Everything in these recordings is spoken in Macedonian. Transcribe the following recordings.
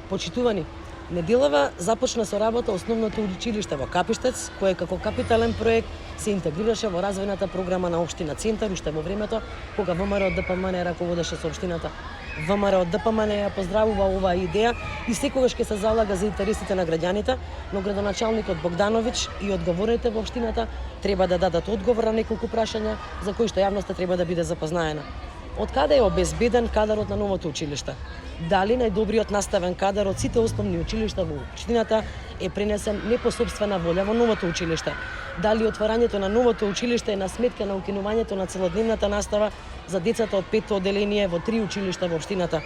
Почитувани, неделава започна со работа основното училиште во Капиштец, кое како капитален проект се интегрираше во развојната програма на општина Центар уште во времето кога ВМРО ДПМН раководеше со општината. ВМРО ДПМН ја поздравува оваа идеја и секогаш ќе се залага за интересите на граѓаните, но градоначалникот Богдановиќ и одговорните во општината треба да дадат одговор на неколку прашања за кои што јавноста треба да биде запознаена. Од каде е обезбеден кадарот на новото училиште? Дали најдобриот наставен кадар од сите основни училишта во општината е пренесен не по сопствена волја во новото училиште? Дали отварањето на новото училиште е на сметка на укинувањето на целодневната настава за децата од 5-то оделение во 3 училишта во општината?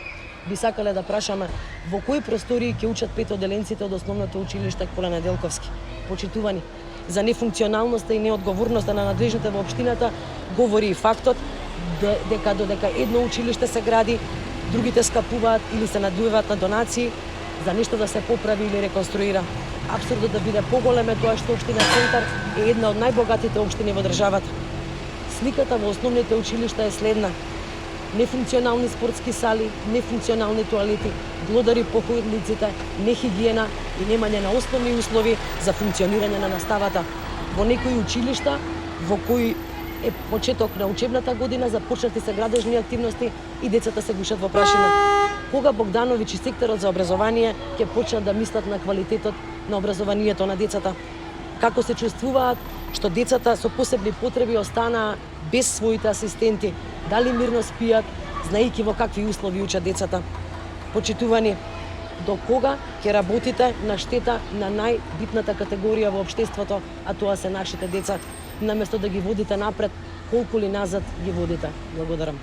Би сакале да прашаме во кои простории ќе учат 5-оделенците од основното училиште Коле Неделковски? Почитувани, за нефункционалноста и неодговорноста на надлежните во општината говори и фактот дека додека едно училиште се гради, другите скапуваат или се надуеваат на донации за нешто да се поправи или реконструира. Апсурдот да биде поголем е тоа што општина Центар е една од најбогатите општини во државата. Сликата во основните училишта е следна: нефункционални спортски сали, нефункционални тоалети, глодари по ходниците, нехигиена и немање на основни услови за функционирање на наставата. Во некои училишта во кои е почеток на учебната година, започнати се градежни активности и децата се гушат во прашина. Кога Богдановиќ и секторот за образование ќе почнат да мислат на квалитетот на образованието на децата? Како се чувствуваат што децата со посебни потреби останаа без своите асистенти? Дали мирно спијат, знаејќи во какви услови учат децата? Почитувани, до кога ќе работите на штета на најбитната категорија во општеството, а тоа се нашите деца, наместо да ги водите напред, колку ли назад ги водите? Благодарам.